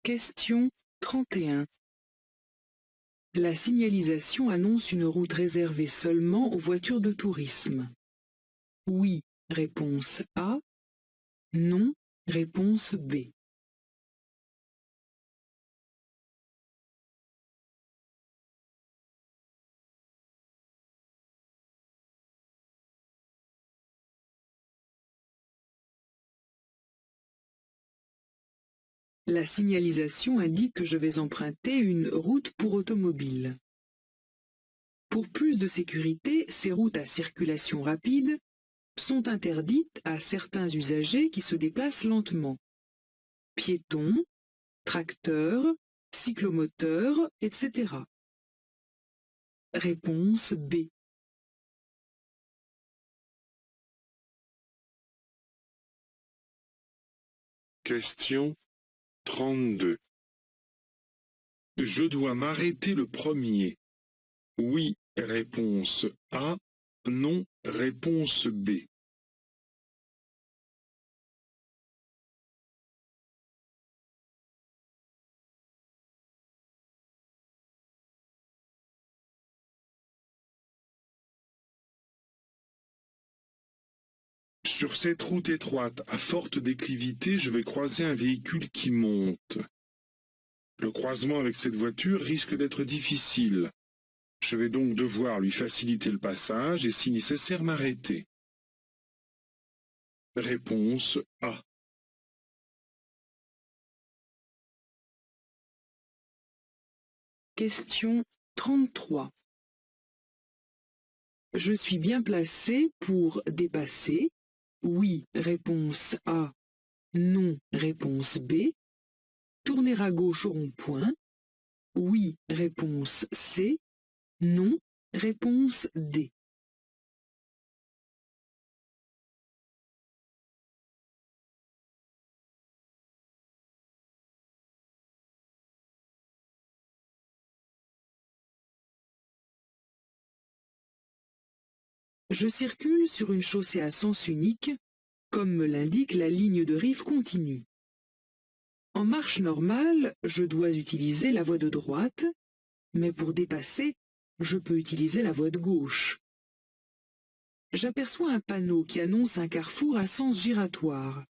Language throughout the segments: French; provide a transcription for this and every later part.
Question 31. La signalisation annonce une route réservée seulement aux voitures de tourisme. Oui, réponse A. Non, réponse B. La signalisation indique que je vais emprunter une route pour automobiles. Pour plus de sécurité, ces routes à circulation rapide sont interdites à certains usagers qui se déplacent lentement. Piétons, tracteurs, cyclomoteurs, etc. Réponse B. Question 32. Je dois m'arrêter le premier. Oui, réponse A. Non, réponse B. Sur cette route étroite à forte déclivité, je vais croiser un véhicule qui monte. Le croisement avec cette voiture risque d'être difficile. Je vais donc devoir lui faciliter le passage et, si nécessaire, m'arrêter. Réponse A. Question 33. Je suis bien placé pour dépasser. Oui, réponse A. Non, réponse B. Tourner à gauche au rond-point. Oui, réponse C. Non, réponse D. Je circule sur une chaussée à sens unique, comme me l'indique la ligne de rive continue. En marche normale, je dois utiliser la voie de droite, mais pour dépasser, je peux utiliser la voie de gauche. J'aperçois un panneau qui annonce un carrefour à sens giratoire.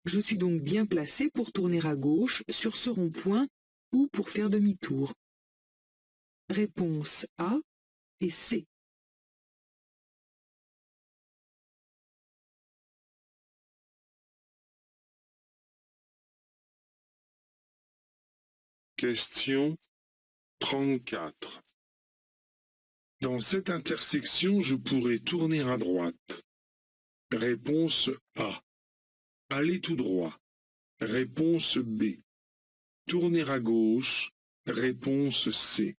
Je suis donc bien placé pour tourner à gauche sur ce rond-point ou pour faire demi-tour. Réponse A et C. Question 34. Dans cette intersection, je pourrais tourner à droite. Réponse A. Aller tout droit. Réponse B. Tourner à gauche. Réponse C.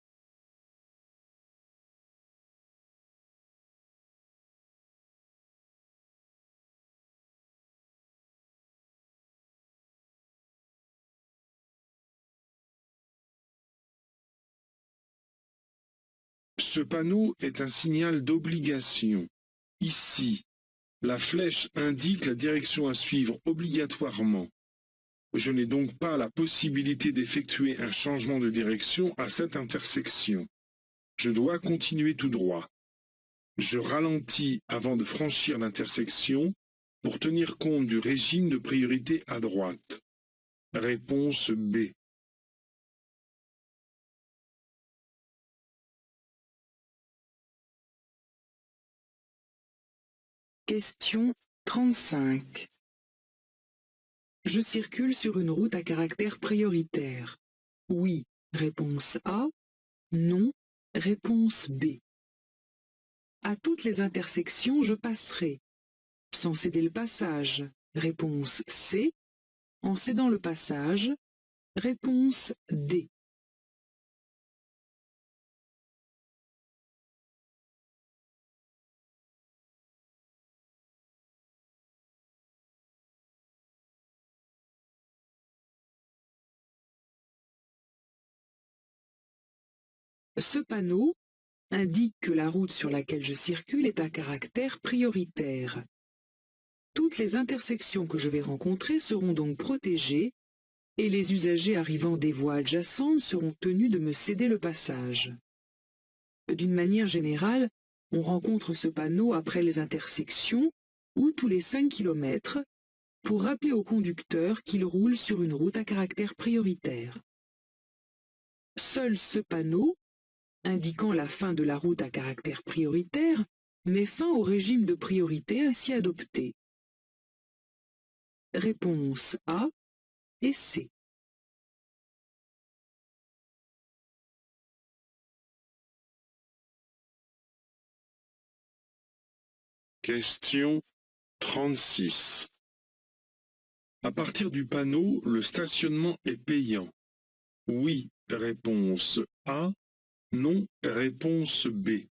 Ce panneau est un signal d'obligation. Ici, la flèche indique la direction à suivre obligatoirement. Je n'ai donc pas la possibilité d'effectuer un changement de direction à cette intersection. Je dois continuer tout droit. Je ralentis avant de franchir l'intersection pour tenir compte du régime de priorité à droite. Réponse B. Question 35. Je circule sur une route à caractère prioritaire. Oui, réponse A. Non, réponse B. À toutes les intersections, je passerai. Sans céder le passage. Réponse C. En cédant le passage. Réponse D. Ce panneau indique que la route sur laquelle je circule est à caractère prioritaire. Toutes les intersections que je vais rencontrer seront donc protégées et les usagers arrivant des voies adjacentes seront tenus de me céder le passage. D'une manière générale, on rencontre ce panneau après les intersections ou tous les 5 km pour rappeler au conducteur qu'il roule sur une route à caractère prioritaire. Seul ce panneau, indiquant la fin de la route à caractère prioritaire, met fin au régime de priorité ainsi adopté. Réponse A et C. Question 36. À partir du panneau, le stationnement est payant. Oui, réponse A. Non, réponse B.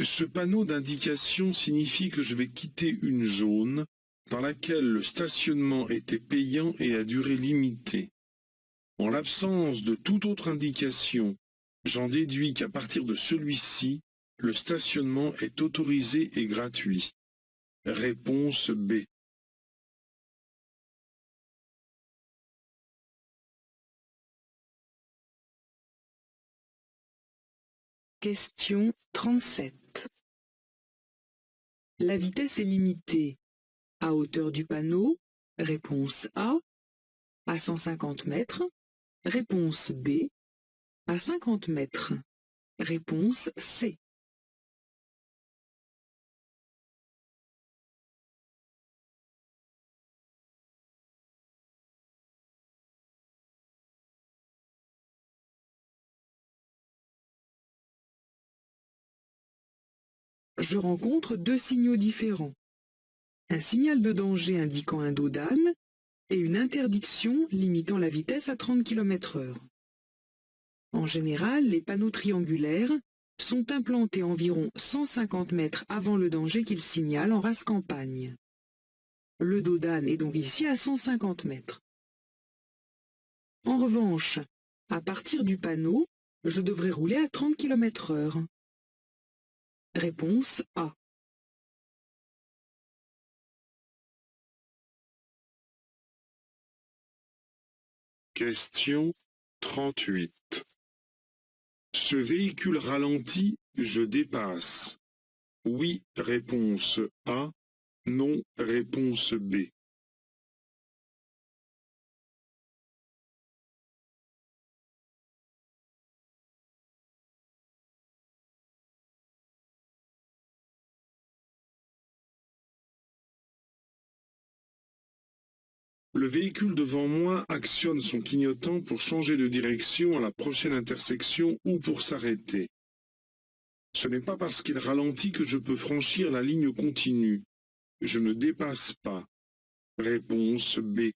Ce panneau d'indication signifie que je vais quitter une zone dans laquelle le stationnement était payant et à durée limitée. En l'absence de toute autre indication, j'en déduis qu'à partir de celui-ci, le stationnement est autorisé et gratuit. Réponse B. Question 37. La vitesse est limitée à hauteur du panneau, réponse A, à 150 mètres, réponse B, à 50 mètres, réponse C. Je rencontre deux signaux différents. Un signal de danger indiquant un dos d'âne et une interdiction limitant la vitesse à 30 km/h. En général, les panneaux triangulaires sont implantés environ 150 mètres avant le danger qu'ils signalent en race campagne. Le dos d'âne est donc ici à 150 mètres. En revanche, à partir du panneau, je devrais rouler à 30 km/h. Réponse A. Question 38. Ce véhicule ralentit, je dépasse. Oui, réponse A. Non, réponse B. Le véhicule devant moi actionne son clignotant pour changer de direction à la prochaine intersection ou pour s'arrêter. Ce n'est pas parce qu'il ralentit que je peux franchir la ligne continue. Je ne dépasse pas. Réponse B.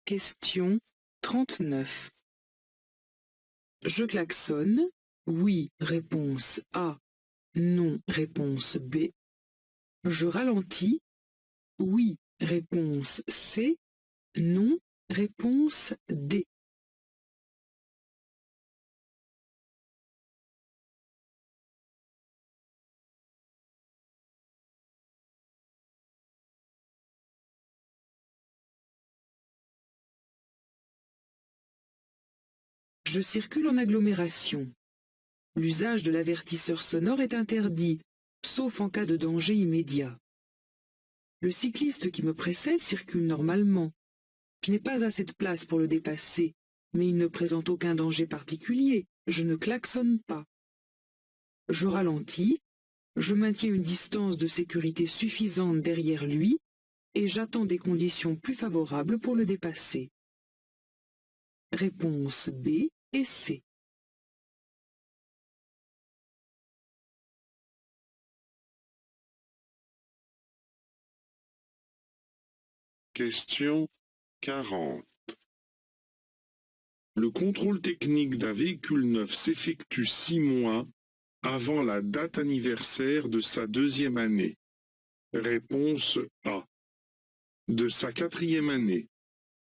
Question 39. Je klaxonne. Oui, réponse A. Non, réponse B. Je ralentis. Oui, réponse C. Non, réponse D. Je circule en agglomération. L'usage de l'avertisseur sonore est interdit, sauf en cas de danger immédiat. Le cycliste qui me précède circule normalement. Je n'ai pas assez de place pour le dépasser, mais il ne présente aucun danger particulier. Je ne klaxonne pas. Je ralentis, je maintiens une distance de sécurité suffisante derrière lui et j'attends des conditions plus favorables pour le dépasser. Réponse B et C. Question 40. Le contrôle technique d'un véhicule neuf s'effectue 6 mois avant la date anniversaire de sa 2e année. Réponse A. De sa 4e année.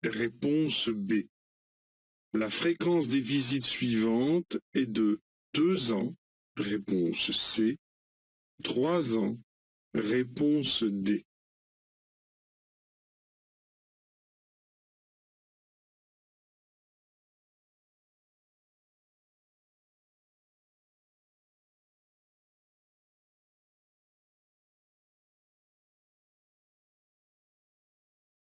Réponse B. La fréquence des visites suivantes est de 2 ans. Réponse C. 3 ans. Réponse D.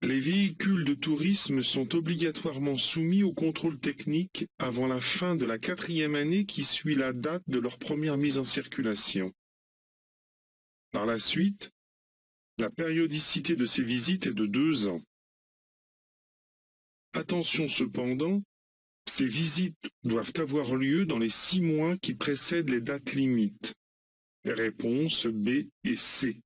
Les véhicules de tourisme sont obligatoirement soumis au contrôle technique avant la fin de la 4e année qui suit la date de leur première mise en circulation. Par la suite, la périodicité de ces visites est de 2 ans. Attention cependant, ces visites doivent avoir lieu dans les 6 mois qui précèdent les dates limites. Réponses B et C.